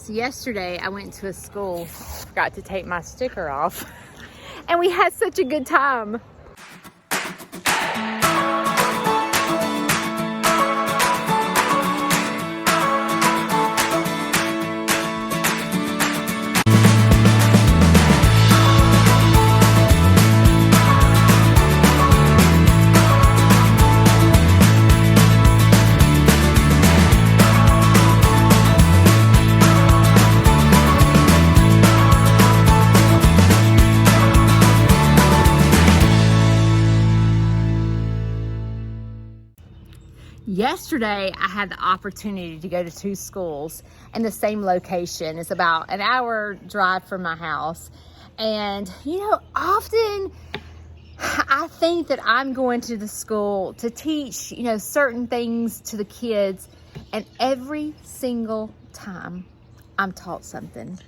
So yesterday I went to a school, forgot to take my sticker off, and we had such a good time. Yesterday, I had the opportunity to go to two schools in the same location. It's about an hour drive from my house. And, often I think that I'm going to the school to teach, certain things to the kids. And every single time I'm taught something.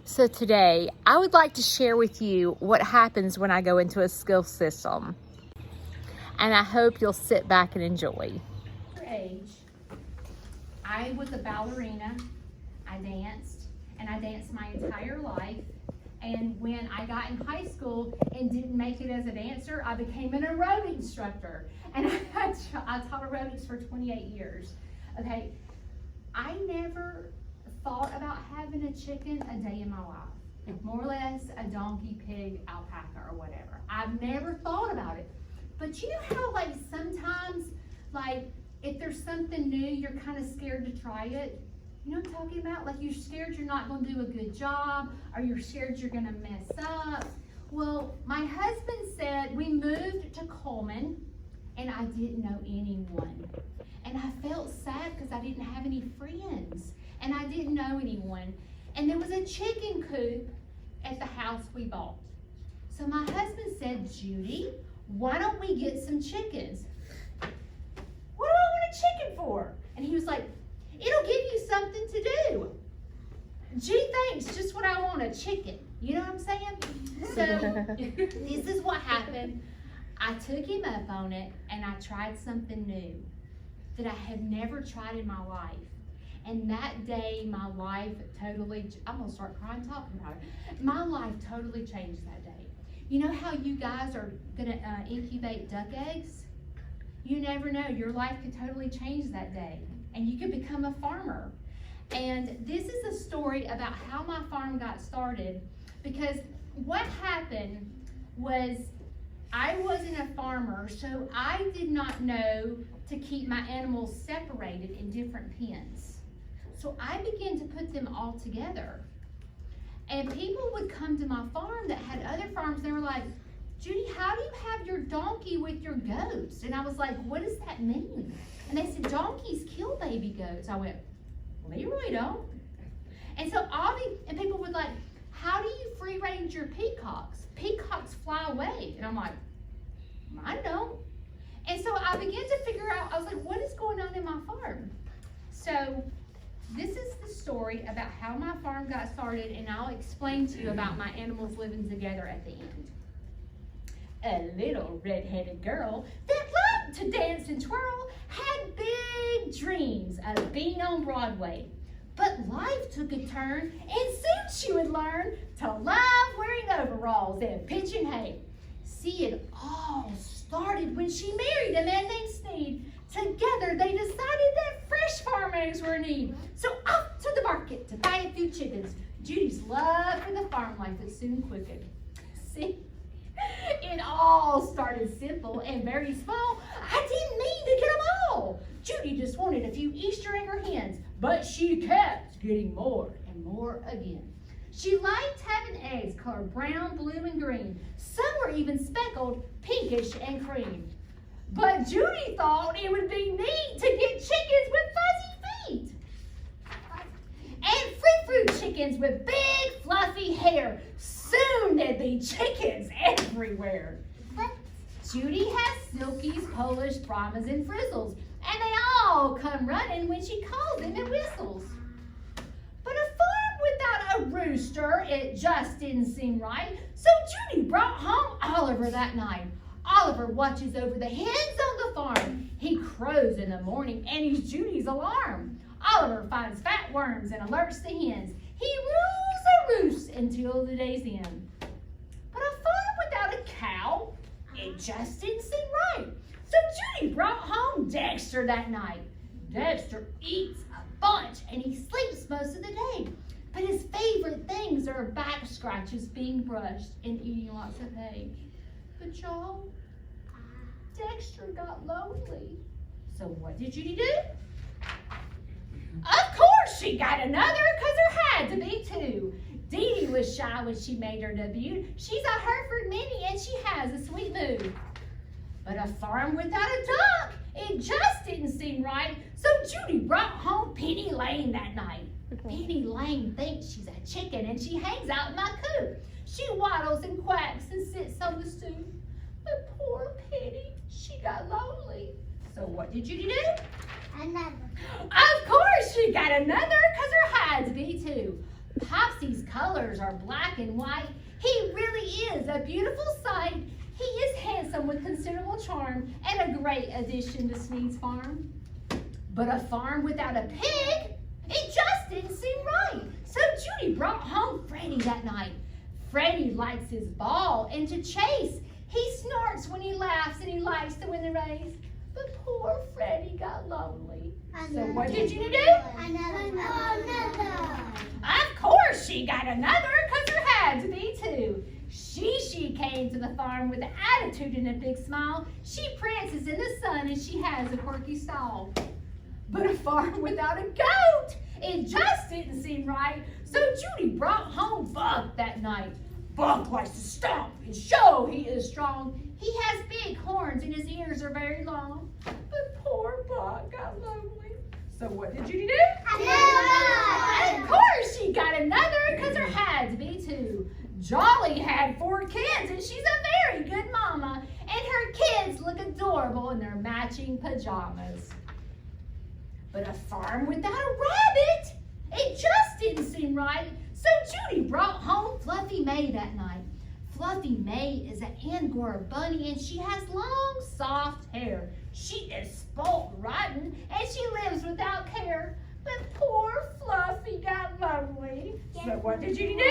So today, I would like to share with you what happens when I go into a school system. And I hope you'll sit back and enjoy. Age, I was a ballerina. I danced, and I danced my entire life. And when I got in high school and didn't make it as a dancer, I became an aerobic instructor. And I taught aerobics for 28 years. Okay, I never thought about having a chicken a day in my life. More or less a donkey, pig, alpaca, or whatever. I've never thought about it. But you know how sometimes if there's something new, you're kind of scared to try it? You know what I'm talking about? You're scared you're not going to do a good job, or you're scared you're going to mess up. Well, my husband said we moved to Coleman, and I didn't know anyone. And I felt sad because I didn't have any friends, and I didn't know anyone. And there was a chicken coop at the house we bought. So my husband said, Judy, why don't we get some chickens? What do I want a chicken for? And he was like, it'll give you something to do. Gee, thanks, just what I want, a chicken. You know what I'm saying? So this is what happened. I took him up on it, and I tried something new that I had never tried in my life. And that day, my life totally, I'm going to start crying talking about it. My life totally changed that day. You know how you guys are going to incubate duck eggs? You never know. Your life could totally change that day. And you could become a farmer. And this is a story about how my farm got started. Because what happened was I wasn't a farmer, so I did not know to keep my animals separated in different pens. So I began to put them all together. And people would come to my farm that had other farms. They were like, Judy, how do you have your donkey with your goats? And I was like, what does that mean? And they said, donkeys kill baby goats. I went, well, they really don't. And so and people would like, how do you free range your peacocks? Peacocks fly away. And I'm like, mine don't. And so I began to figure out, I was like, what is going on in my farm? So this is the story about how my farm got started, and I'll explain to you about my animals living together at the end. A little red-headed girl that loved to dance and twirl had big dreams of being on Broadway. But life took a turn, and soon she would learn to love wearing overalls and pitching hay. See, it all started when she married a man named Sneed. Together, they decided that fresh farm eggs were in need. So off to the market to buy a few chickens. Judy's love for the farm life was soon quickened. See, it all started simple and very small. I didn't mean to get them all. Judy just wanted a few Easter egg or hens, but she kept getting more and more again. She liked having eggs colored brown, blue, and green. Some were even speckled, pinkish, and cream. But Judy thought it would be neat to get chickens with fuzzy feet. And frou-frou chickens with big fluffy hair. Soon there'd be chickens everywhere. Judy has Silkies, Polish, Brahmas, and Frizzles. And they all come running when she calls them and whistles. But a farm without a rooster, it just didn't seem right. So Judy brought home Oliver that night. Oliver watches over the hens on the farm. He crows in the morning and he's Judy's alarm. Oliver finds fat worms and alerts the hens. He rules a roost until the day's end. But a farm without a cow, it just didn't seem right. So Judy brought home Dexter that night. Dexter eats a bunch and he sleeps most of the day. But his favorite things are back scratches, being brushed, and eating lots of hay. But y'all, Dexter got lonely. So what did Judy do? Of course she got another, because there had to be two. Dee Dee was shy when she made her debut. She's a Hereford Minnie and she has a sweet mood. But a farm without a duck, it just didn't seem right. So Judy brought home Penny Lane that night. Penny Lane thinks she's a chicken and she hangs out in my coop. She waddles and quacks and sits on the stoop. But poor Penny, she got lonely. So what did Judy do? Another. Of course she got another, because there had to be two. Popsy's colors are black and white. He really is a beautiful sight. He is handsome with considerable charm and a great addition to Sneed's farm. But a farm without a pig, it just didn't seem right. So Judy brought home Freddie that night. Freddie likes his ball and to chase. He snorts when he laughs and he likes to win the race. But poor Freddie got lonely. So what did Judy do? Another. Of course she got another, because there had to be two. She came to the farm with an attitude and a big smile. She prances in the sun and she has a quirky style. But a farm without a goat, it just didn't seem right. So Judy brought home Buck that night. Buck likes to stomp and show he is strong. He has big horns and his ears are very long. But poor Buck got lonely. So what did Judy do? Another. Of course she got another, because there had to be two. Jolly had 4 kids and she's a very good mama. And her kids look adorable in their matching pajamas. But a farm without a rabbit, it just didn't seem right. So Judy brought home Fluffy May that night. Fluffy May is an Angora bunny and she has long, soft hair. She is spoiled rotten and she lives without care. But poor Fluffy got lonely. So what did Judy do?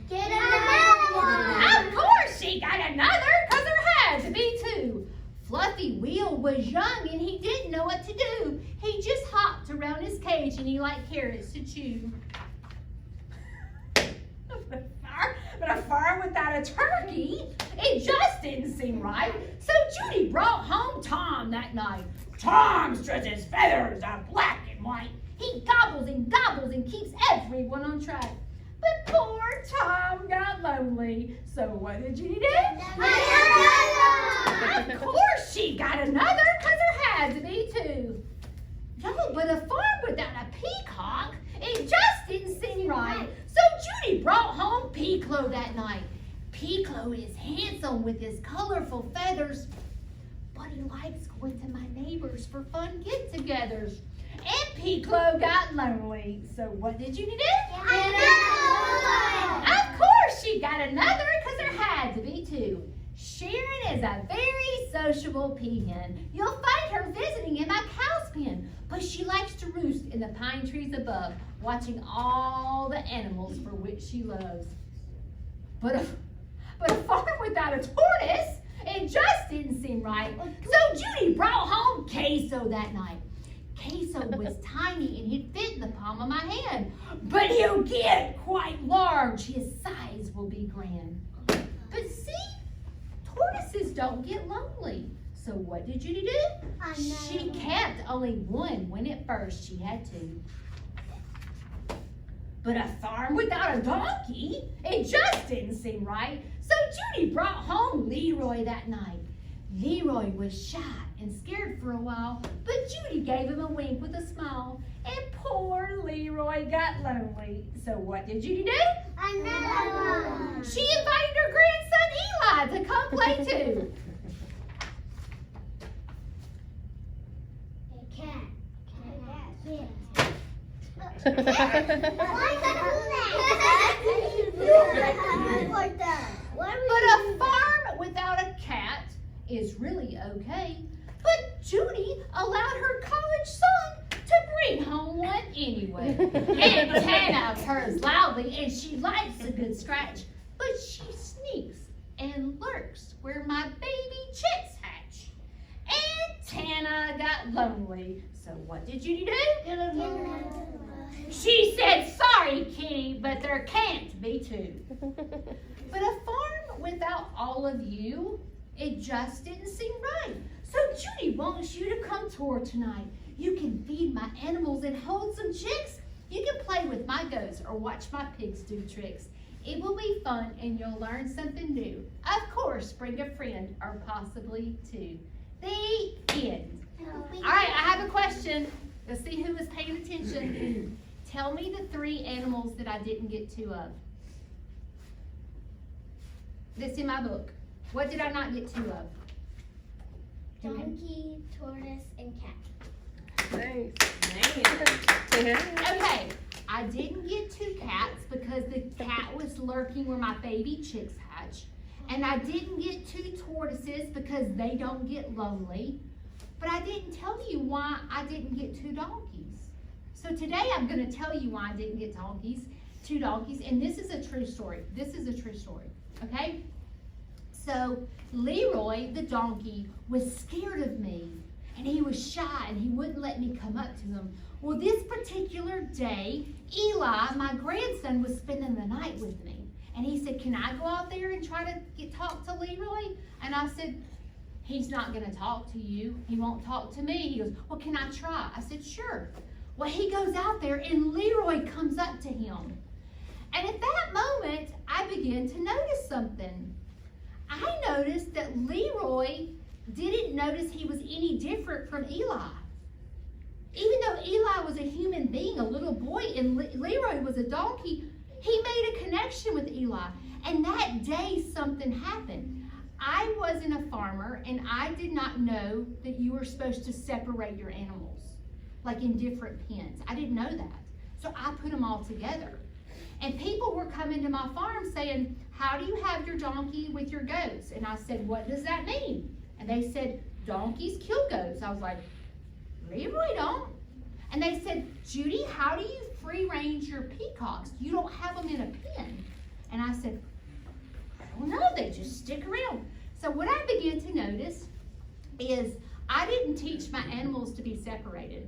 Get another one. Of course she got another, because there had to be two. Fluffy Wheel was young and he didn't know what to do. He just hopped around his cage and he liked carrots to chew. But a farm without a turkey, it just didn't seem right. So Judy brought home Tom that night. Tom stretches feathers are black and white. He gobbles and keeps everyone on track. But poor Tom got lonely. So what did Judy do? Another. Of course she got another, because there had to be two. No, but a farm without a peacock, it just didn't seem right. So Judy brought home Peeklo that night. Peeklo is handsome with his colorful feathers, but he likes going to my neighbors for fun get-togethers. And Peeklo got lonely. So what did Judy do? Another. Of course she got another, because there had to be two. Sharon is a very sociable peahen. You'll find her visiting in my cow's pen, but she likes to roost in the pine trees above, watching all the animals for which she loves. But a farm without a tortoise, it just didn't seem right. So Judy brought home Queso that night. Queso was tiny and he'd fit in the palm of my hand, but he'll get quite large. His size will be grand. But see, tortoises don't get lonely. So what did Judy do? She kept only one when at first she had two. But a farm without a donkey, it just didn't seem right. So Judy brought home Leroy that night. Leroy was shy and scared for a while, but Judy gave him a wink with a smile, and poor Leroy got lonely. So what did Judy do? Another one. She invited her grandson Eli to come play too. A cat. Why do that? But a farm without a cat is really okay. But Judy allowed her college son to bring home one anyway. And Tana purrs loudly, and she likes a good scratch, but she sneaks and lurks where my baby chicks hatch. And Tana got lonely. So what did Judy do? She said, sorry, Kitty, but there can't be two. But a farm without all of you, it just didn't seem right. So Judy wants you to come to her tonight. You can feed my animals and hold some chicks. You can play with my goats or watch my pigs do tricks. It will be fun and you'll learn something new. Of course, bring a friend or possibly two. The end. All right, I have a question. Let's see who was paying attention. Tell me the 3 animals that I didn't get 2 of. That's in my book. What did I not get 2 of? Donkey, tortoise, and cat. Nice. Okay, I didn't get 2 cats because the cat was lurking where my baby chicks hatch. And I didn't get 2 tortoises because they don't get lonely. But I didn't tell you why I didn't get 2 donkeys. So today I'm going to tell you why I didn't get 2 donkeys. And this is a true story. This is a true story. Okay? So Leroy, the donkey, was scared of me. And he was shy and he wouldn't let me come up to him. Well, this particular day, Eli, my grandson, was spending the night with me. And he said, can I go out there and try to talk to Leroy? And I said, he's not going to talk to you. He won't talk to me. He goes, well, can I try? I said, sure. Well, he goes out there and Leroy comes up to him. And at that moment, I began to notice something. I noticed that Leroy didn't notice he was any different from Eli. Even though Eli was a human being, a little boy, and Leroy was a donkey, he made a connection with Eli. And that day, something happened. I wasn't a farmer, and I did not know that you were supposed to separate your animals, like in different pens. I didn't know that. So I put them all together. And people were coming to my farm saying, how do you have your donkey with your goats? And I said, what does that mean? And they said, donkeys kill goats. I was like, Leroy don't. And they said, Judy, how do you free range your peacocks? You don't have them in a pen. And I said, I don't know, they just stick around. So what I began to notice is I didn't teach my animals to be separated.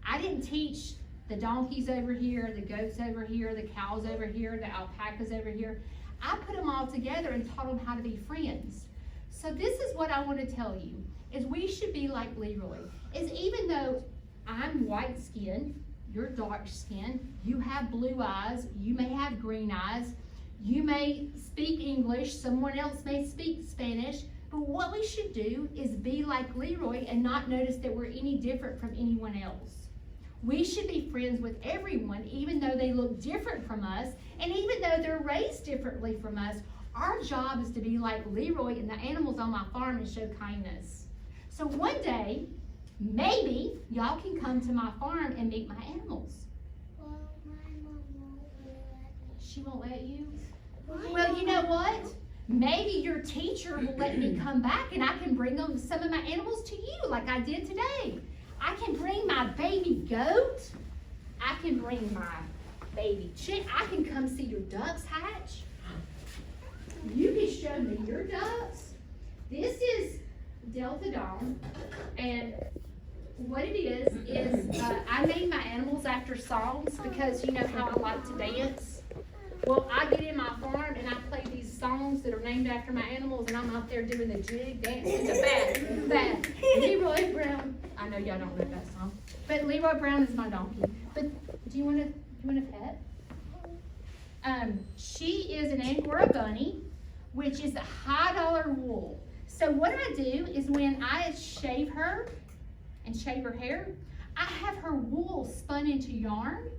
I didn't teach the donkeys over here, the goats over here, the cows over here, the alpacas over here. I put them all together and taught them how to be friends. So this is what I want to tell you, is we should be like Leroy. Is even though I'm white skinned, you're dark skinned, you have blue eyes, you may have green eyes, you may speak English, someone else may speak Spanish, but what we should do is be like Leroy and not notice that we're any different from anyone else. We should be friends with everyone, even though they look different from us, and even though they're raised differently from us. Our job is to be like Leroy and the animals on my farm and show kindness. So one day, maybe y'all can come to my farm and meet my animals. Well, my mom won't let me. She won't let you? Well, you know what? Maybe your teacher will let me come back and I can bring some of my animals to you like I did today. I can bring my baby goat. I can bring my baby chick. I can come see your ducks hatch. You can show me your ducks. This is Delta Dawn, and what it is I name my animals after songs because you know how I like to dance. Well, I get in my farm and I play these songs that are named after my animals, and I'm out there doing the jig, dancing, the bad. Leroy Brown. I know y'all don't know that song, but Leroy Brown is my donkey. But do you want a pet? She is an Angora bunny, which is a high dollar wool. So what I do is when I shave her and shave her hair, I have her wool spun into yarn,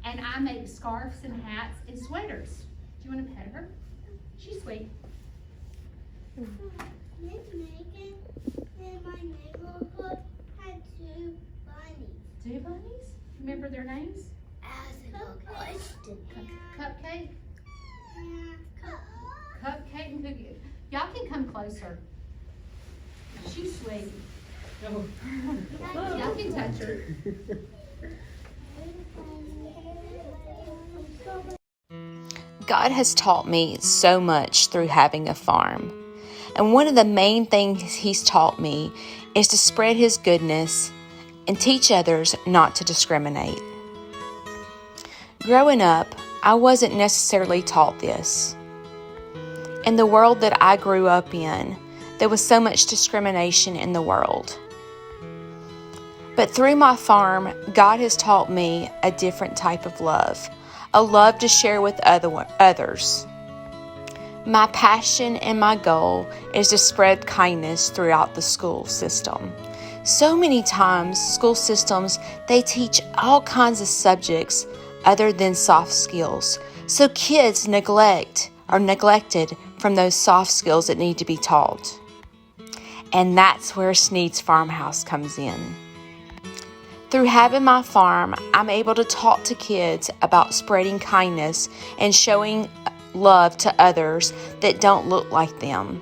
and I make scarves and hats and sweaters. Do you want to pet her? She's sweet. Miss Megan in my neighborhood had 2 bunnies. 2 bunnies? Remember their names? Cupcake? Cupcake and Cookie. Y'all can come closer. She's sweet. Y'all can touch her. God has taught me so much through having a farm. And one of the main things He's taught me is to spread His goodness and teach others not to discriminate. Growing up, I wasn't necessarily taught this. In the world that I grew up in, there was so much discrimination in the world. But through my farm, God has taught me a different type of love, a love to share with others. My passion and my goal is to spread kindness throughout the school system. So many times, school systems, they teach all kinds of subjects other than soft skills. So kids are neglected from those soft skills that need to be taught. And that's where Sneed's Farmhouse comes in. Through having my farm, I'm able to talk to kids about spreading kindness and showing love to others that don't look like them.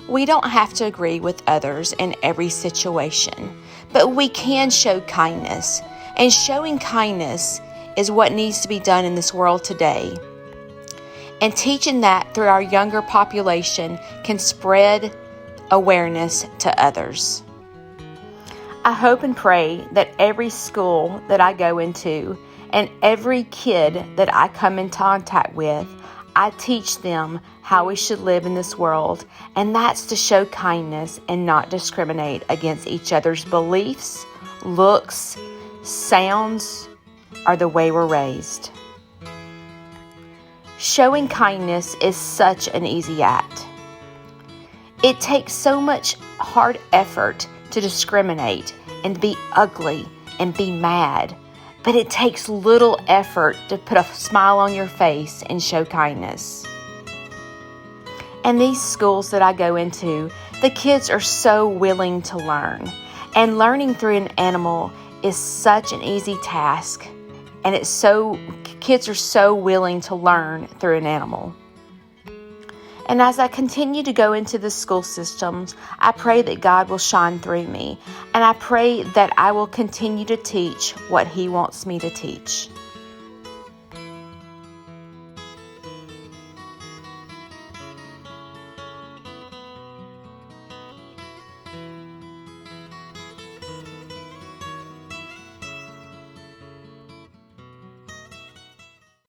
We don't have to agree with others in every situation, but we can show kindness. And showing kindness is what needs to be done in this world today. And teaching that through our younger population can spread awareness to others. I hope and pray that every school that I go into and every kid that I come in contact with, I teach them how we should live in this world, and that's to show kindness and not discriminate against each other's beliefs, looks, sounds, or the way we're raised. Showing kindness is such an easy act. It takes so much hard effort to discriminate and be ugly and be mad, but it takes little effort to put a smile on your face and show kindness. And these schools that I go into, the kids are so willing to learn, and learning through an animal is such an easy task, and kids are so willing to learn through an animal. And as I continue to go into the school systems, I pray that God will shine through me. And I pray that I will continue to teach what He wants me to teach.